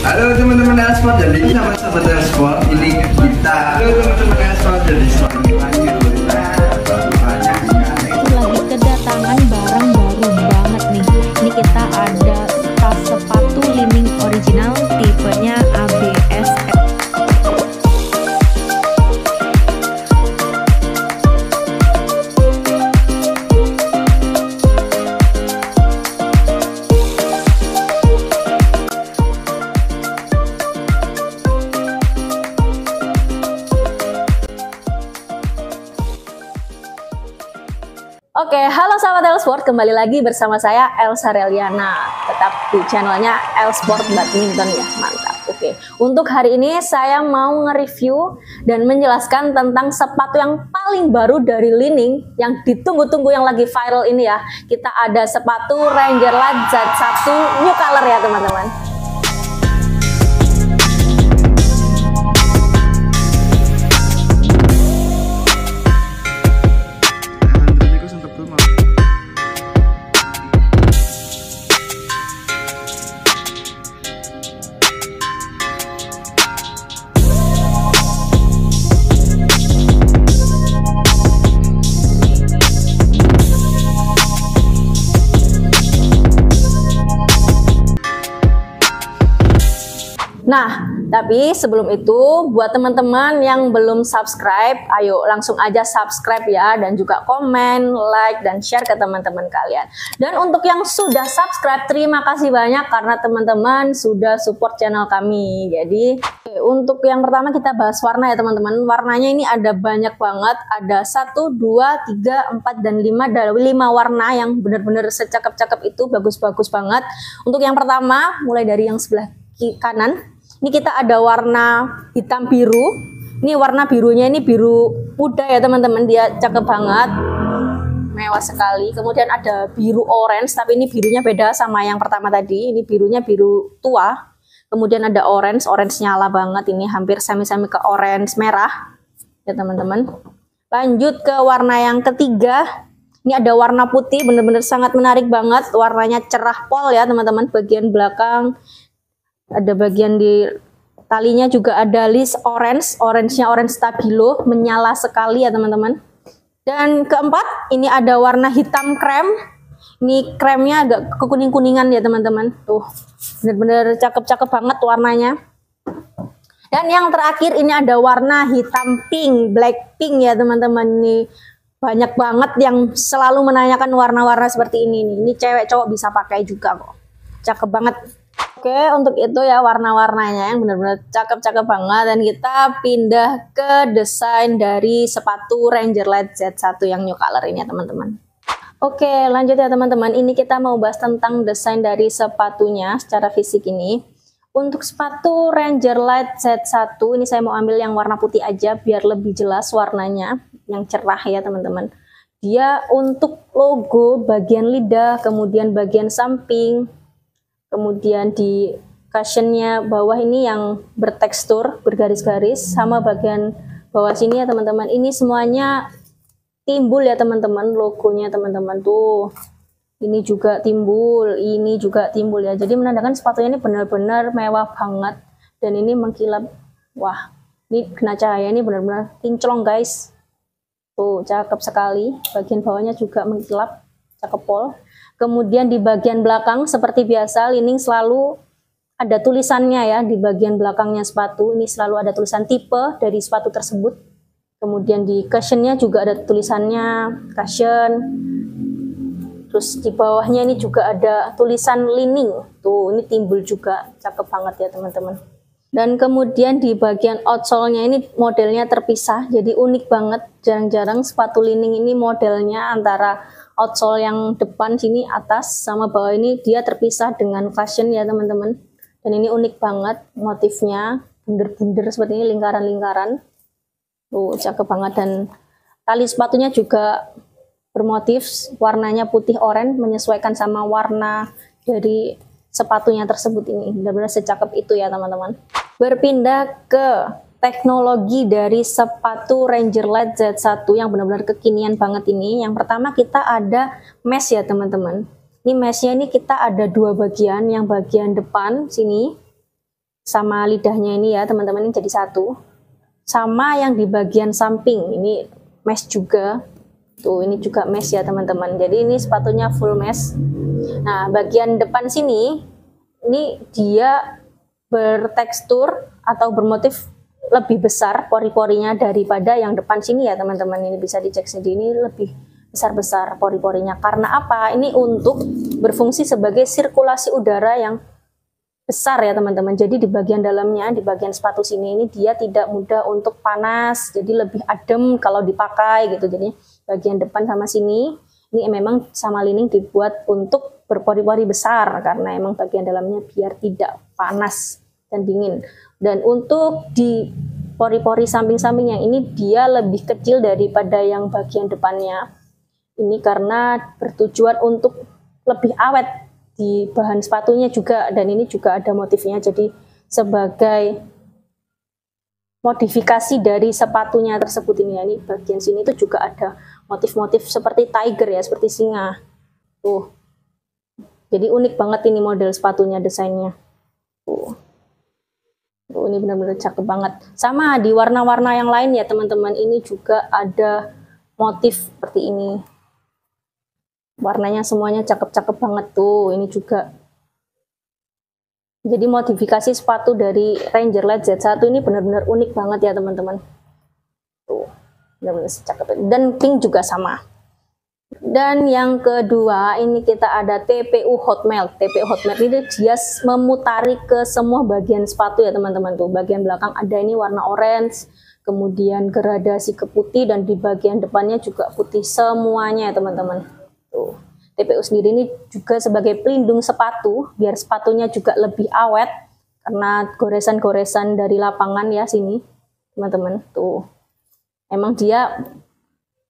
Halo teman-teman Elsport, jadi sahabat-sahabat Elsport, ini kita. Halo teman-teman Elsport, jadi lagi kedatangan barang baru banget nih. Ini kita ada tas sepatu Li-Ning original, tipenya ABS. Oke, halo sahabat Elsport, kembali lagi bersama saya Elsa Reliana, tetap di channelnya Elsport Badminton ya, mantap. Oke, untuk hari ini saya mau nge-review dan menjelaskan tentang sepatu yang paling baru dari Li-Ning yang ditunggu-tunggu, yang lagi viral ini ya. Kita ada sepatu Ranger Light Z1 new color ya teman-teman. Nah, tapi sebelum itu buat teman-teman yang belum subscribe, ayo langsung aja subscribe ya, dan juga komen, like, dan share ke teman-teman kalian. Dan untuk yang sudah subscribe, terima kasih banyak karena teman-teman sudah support channel kami. Jadi untuk yang pertama kita bahas warna ya teman-teman. Warnanya ini ada banyak banget, ada 1, 2, 3, 4, dan 5, ada 5 warna yang benar-benar secakep-cakep itu, bagus-bagus banget. Untuk yang pertama, mulai dari yang sebelah kanan. Ini kita ada warna hitam biru. Ini warna birunya ini biru muda ya teman-teman, dia cakep banget, mewah sekali. Kemudian ada biru orange, tapi ini birunya beda sama yang pertama tadi. Ini birunya biru tua. Kemudian ada orange, orange nyala banget, ini hampir semi-semi ke orange merah ya teman-teman. Lanjut ke warna yang ketiga. Ini ada warna putih, bener-bener sangat menarik banget. Warnanya cerah pol ya teman-teman. Bagian belakang ada bagian di talinya juga ada list orange, orangenya orange stabilo, menyala sekali ya teman-teman. Dan keempat, ini ada warna hitam krem. Ini kremnya agak kekuning-kuningan ya teman-teman. Tuh, bener-bener cakep-cakep banget warnanya. Dan yang terakhir ini ada warna hitam pink, black pink ya teman-teman. Ini banyak banget yang selalu menanyakan warna-warna seperti ini nih. Ini cewek cowok bisa pakai juga kok. Cakep banget. Oke, untuk itu ya warna-warnanya yang benar-benar cakep-cakep banget. Dan kita pindah ke desain dari sepatu Ranger Light Z1 yang new color ini ya teman-teman. Oke, lanjut ya teman-teman. Ini kita mau bahas tentang desain dari sepatunya secara fisik ini. Untuk sepatu Ranger Light Z1 ini saya mau ambil yang warna putih aja biar lebih jelas warnanya, yang cerah ya teman-teman. Dia untuk logo bagian lidah, kemudian bagian samping, kemudian di cushionnya bawah ini yang bertekstur bergaris-garis, sama bagian bawah sini ya teman-teman. Ini semuanya timbul ya teman-teman, logonya teman-teman tuh. Ini juga timbul, ini juga timbul ya. Jadi menandakan sepatunya ini benar-benar mewah banget, dan ini mengkilap. Wah, ini kena cahaya ini benar-benar kinclong guys. Tuh cakep sekali. Bagian bawahnya juga mengkilap, cakep pol. Kemudian di bagian belakang seperti biasa Li-Ning selalu ada tulisannya ya, di bagian belakangnya sepatu ini selalu ada tulisan tipe dari sepatu tersebut. Kemudian di cushionnya juga ada tulisannya cushion. Terus di bawahnya ini juga ada tulisan Li-Ning. Tuh ini timbul juga, cakep banget ya teman-teman. Dan kemudian di bagian outsole-nya ini modelnya terpisah, jadi unik banget. Jarang-jarang sepatu Li-Ning ini modelnya antara outsole yang depan sini atas sama bawah ini dia terpisah dengan cushion ya teman-teman. Dan ini unik banget motifnya, bunder-bunder seperti ini, lingkaran-lingkaran. Tuh cakep banget. Dan tali sepatunya juga bermotif warnanya putih oranye, menyesuaikan sama warna dari sepatunya tersebut ini. Benar-benar secakep itu ya teman-teman. Berpindah ke teknologi dari sepatu Ranger Light Z1 yang benar-benar kekinian banget ini. Yang pertama kita ada mesh ya teman-teman. Ini meshnya ini kita ada dua bagian, yang bagian depan sini sama lidahnya ini ya teman-teman, ini jadi satu. Sama yang di bagian samping ini mesh juga. Tuh, ini juga mesh ya teman-teman. Jadi ini sepatunya full mesh. Nah, bagian depan sini ini dia bertekstur atau bermotif lebih besar pori-porinya daripada yang depan sini ya teman-teman. Ini bisa dicek sendiri, ini lebih besar-besar pori-porinya. Karena apa? Ini untuk berfungsi sebagai sirkulasi udara yang besar ya teman-teman. Jadi di bagian dalamnya, di bagian sepatu sini ini dia tidak mudah untuk panas, jadi lebih adem kalau dipakai gitu. Jadi bagian depan sama sini ini memang sama lining dibuat untuk berpori-pori besar karena emang bagian dalamnya biar tidak panas dan dingin. Dan untuk di pori-pori samping-samping yang ini dia lebih kecil daripada yang bagian depannya. Ini karena bertujuan untuk lebih awet di bahan sepatunya juga, dan ini juga ada motifnya, jadi sebagai modifikasi dari sepatunya tersebut ini ya. Ini bagian sini itu juga ada motif-motif seperti tiger ya, seperti singa tuh. Jadi unik banget ini model sepatunya, desainnya tuh. Ini benar-benar cakep banget. Sama di warna-warna yang lain ya teman-teman, ini juga ada motif seperti ini. Warnanya semuanya cakep-cakep banget tuh. Ini juga jadi modifikasi sepatu dari Ranger Light Z1 ini benar-benar unik banget ya teman-teman. Tuh, benar-benar cakep. Dan pink juga sama. Dan yang kedua ini kita ada TPU Hot Melt. TPU Hot Melt ini dia memutari ke semua bagian sepatu ya teman-teman tuh. Bagian belakang ada ini warna orange, kemudian gradasi ke putih, dan di bagian depannya juga putih semuanya ya teman-teman. Tuh. TPU sendiri ini juga sebagai pelindung sepatu biar sepatunya juga lebih awet karena goresan-goresan dari lapangan ya sini teman-teman tuh. Emang dia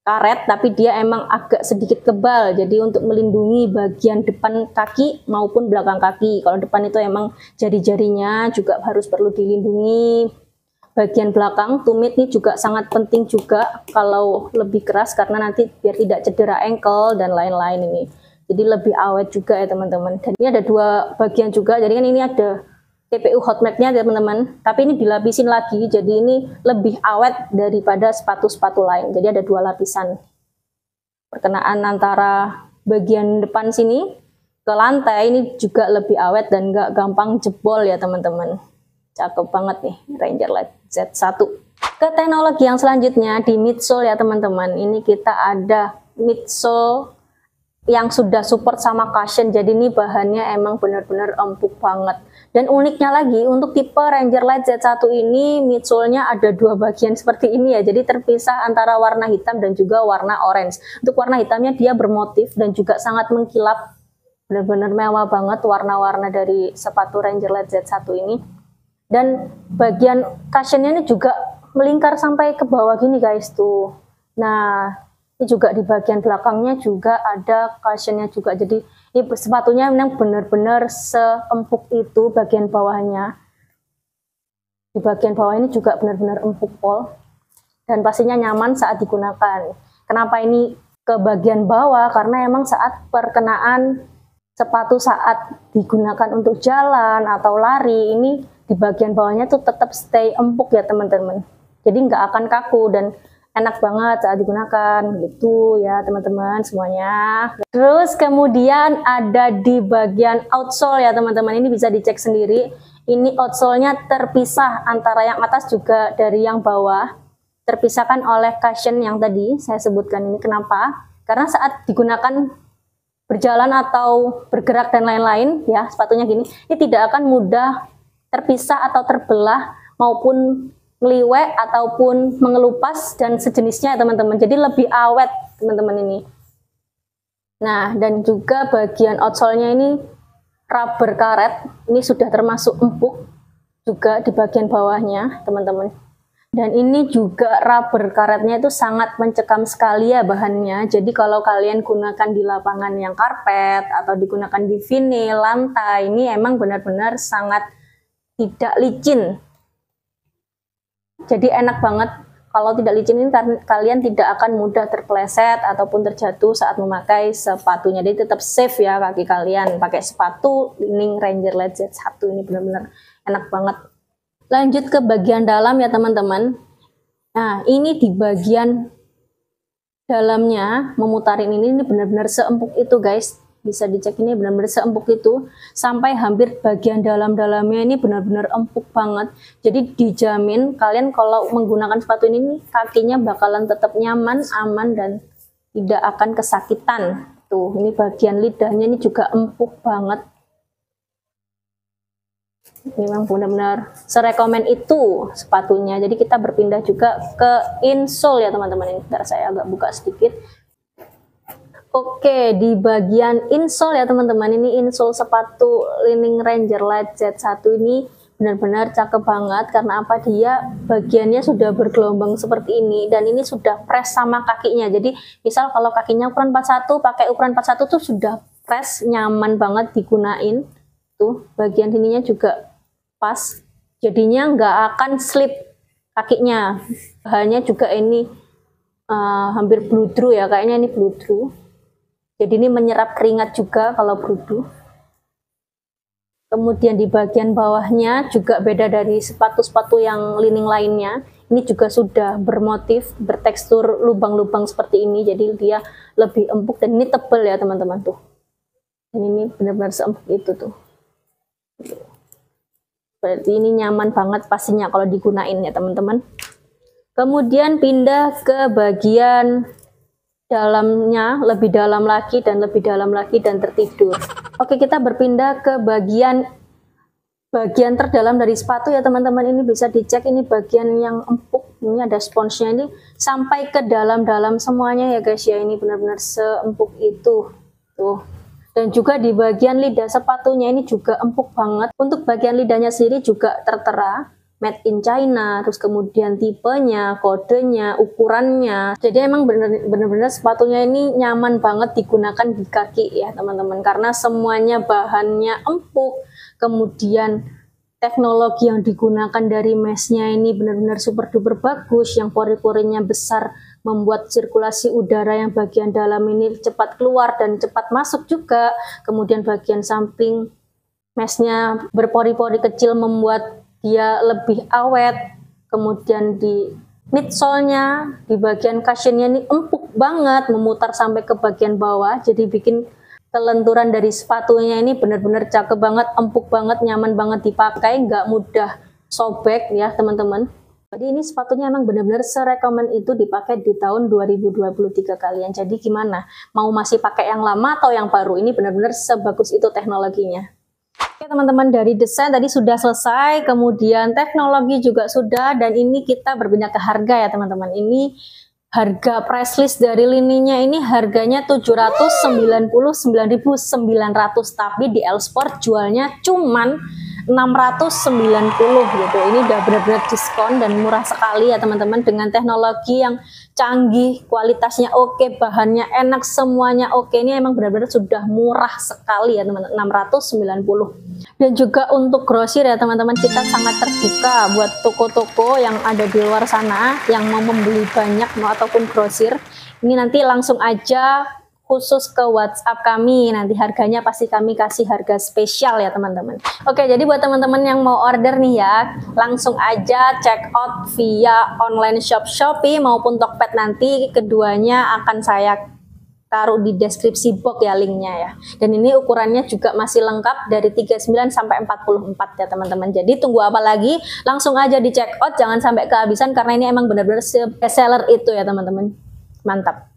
karet tapi dia emang agak sedikit tebal, jadi untuk melindungi bagian depan kaki maupun belakang kaki. Kalau depan itu emang jari-jarinya juga harus perlu dilindungi. Bagian belakang tumit ini juga sangat penting juga kalau lebih keras karena nanti biar tidak cedera ankle dan lain-lain ini. Jadi lebih awet juga ya teman-teman. Dan ini ada dua bagian juga. Jadi kan ini ada TPU Hot Melt-nya teman-teman. Tapi ini dilapisin lagi. Jadi ini lebih awet daripada sepatu-sepatu lain. Jadi ada dua lapisan. Perkenaan antara bagian depan sini ke lantai ini juga lebih awet dan nggak gampang jebol ya teman-teman. Cakep banget nih Ranger Light Z1. Ke teknologi yang selanjutnya di midsole ya teman-teman. Ini kita ada midsole yang sudah support sama cushion. Jadi ini bahannya emang benar-benar empuk banget. Dan uniknya lagi untuk tipe Ranger Light Z1 ini midsole-nya ada dua bagian seperti ini ya. Jadi terpisah antara warna hitam dan juga warna orange. Untuk warna hitamnya dia bermotif dan juga sangat mengkilap. Benar-benar mewah banget warna-warna dari sepatu Ranger Light Z1 ini. Dan bagian cushionnya ini juga melingkar sampai ke bawah gini guys tuh. Nah ini juga di bagian belakangnya juga ada cushionnya juga. Jadi ini sepatunya memang benar-benar seempuk itu bagian bawahnya. Di bagian bawah ini juga benar-benar empuk pol. Dan pastinya nyaman saat digunakan. Kenapa ini ke bagian bawah? Karena emang saat perkenaan sepatu saat digunakan untuk jalan atau lari ini di bagian bawahnya tuh tetap stay empuk ya teman-teman. Jadi nggak akan kaku dan enak banget saat digunakan gitu ya teman-teman semuanya. Terus kemudian ada di bagian outsole ya teman-teman, ini bisa dicek sendiri. Ini outsole-nya terpisah antara yang atas juga dari yang bawah. Terpisahkan oleh cushion yang tadi saya sebutkan ini. Kenapa? Karena saat digunakan berjalan atau bergerak dan lain-lain ya sepatunya gini, ini tidak akan mudah terpisah atau terbelah maupun ngeliwek ataupun mengelupas dan sejenisnya teman-teman. Jadi lebih awet teman-teman ini. Nah dan juga bagian outsole-nya ini rubber karet, ini sudah termasuk empuk juga di bagian bawahnya teman-teman. Dan ini juga rubber karetnya itu sangat mencekam sekali ya bahannya. Jadi kalau kalian gunakan di lapangan yang karpet atau digunakan di vinil, lantai, ini emang benar-benar sangat tidak licin. Jadi enak banget kalau tidak licin ini kalian tidak akan mudah terpeleset ataupun terjatuh saat memakai sepatunya. Jadi tetap safe ya kaki kalian pakai sepatu ini Ranger Light Z1 ini benar-benar enak banget. Lanjut ke bagian dalam ya teman-teman. Nah, ini di bagian dalamnya memutarin ini benar-benar seempuk itu guys. Bisa dicek, ini benar-benar seempuk itu, sampai hampir bagian dalam-dalamnya ini benar-benar empuk banget. Jadi dijamin kalian kalau menggunakan sepatu ini kakinya bakalan tetap nyaman, aman, dan tidak akan kesakitan. Tuh, ini bagian lidahnya ini juga empuk banget. Memang benar-benar serekomen itu sepatunya. Jadi kita berpindah juga ke insole ya teman-teman. Ini bentar, saya agak buka sedikit. Oke, di bagian insole ya teman-teman, ini insole sepatu Li-Ning Ranger Light Z1 ini benar-benar cakep banget. Karena apa? Dia bagiannya sudah bergelombang seperti ini, dan ini sudah press sama kakinya. Jadi misal kalau kakinya ukuran 41, pakai ukuran 41 tuh sudah press, nyaman banget digunain. Tuh, bagian sininya juga pas, jadinya nggak akan slip kakinya. Bahannya juga ini hampir bludru ya, kayaknya ini bludru. Jadi ini menyerap keringat juga kalau brudu. Kemudian di bagian bawahnya juga beda dari sepatu-sepatu yang Li-Ning lainnya. Ini juga sudah bermotif, bertekstur lubang-lubang seperti ini. Jadi dia lebih empuk dan ini tebal ya teman-teman tuh. Dan ini benar-benar seempuk itu tuh. Berarti ini nyaman banget pastinya kalau digunain ya teman-teman. Kemudian pindah ke bagian dalamnya, lebih dalam lagi dan lebih dalam lagi dan tertidur. Oke, kita berpindah ke bagian terdalam dari sepatu ya teman-teman. Ini bisa dicek, ini bagian yang empuk. Ini ada sponsnya, ini sampai ke dalam-dalam semuanya ya guys ya. Ini benar-benar seempuk itu tuh. Dan juga di bagian lidah sepatunya ini juga empuk banget. Untuk bagian lidahnya sendiri juga tertera made in China, terus kemudian tipenya, kodenya, ukurannya. Jadi emang bener-bener sepatunya ini nyaman banget digunakan di kaki ya teman-teman, karena semuanya bahannya empuk. Kemudian teknologi yang digunakan dari meshnya ini benar-benar super duper bagus, yang pori-porinya besar, membuat sirkulasi udara yang bagian dalam ini cepat keluar dan cepat masuk juga. Kemudian bagian samping meshnya berpori-pori kecil membuat dia lebih awet. Kemudian di midsole-nya, di bagian cushionnya ini empuk banget, memutar sampai ke bagian bawah, jadi bikin kelenturan dari sepatunya ini benar-benar cakep banget, empuk banget, nyaman banget dipakai, nggak mudah sobek ya teman-teman. Jadi ini sepatunya emang benar-benar serekomen itu dipakai di tahun 2023 kalian. Jadi gimana? Mau masih pakai yang lama atau yang baru? Ini benar-benar sebagus itu teknologinya. Oke teman-teman, dari desain tadi sudah selesai, kemudian teknologi juga sudah, dan ini kita berpindah ke harga ya teman-teman. Ini harga price list dari Li-Ningnya ini harganya 799.900, tapi di L-Sport jualnya cuman 690 gitu. Ini udah benar-benar diskon dan murah sekali ya teman-teman, dengan teknologi yang canggih, kualitasnya oke, bahannya enak, semuanya oke. Ini emang benar-benar sudah murah sekali ya teman-teman, 690. Dan juga untuk grosir ya teman-teman, kita sangat terbuka buat toko-toko yang ada di luar sana yang mau membeli banyak ataupun grosir. Ini nanti langsung aja khusus ke WhatsApp kami, nanti harganya pasti kami kasih harga spesial ya teman-teman. Oke, jadi buat teman-teman yang mau order nih ya, langsung aja check out via online shop Shopee maupun Tokped, nanti keduanya akan saya taruh di deskripsi box ya linknya ya. Dan ini ukurannya juga masih lengkap dari 39 sampai 44 ya teman-teman. Jadi tunggu apa lagi, langsung aja di check out, jangan sampai kehabisan karena ini emang benar-benar best seller itu ya teman-teman. Mantap.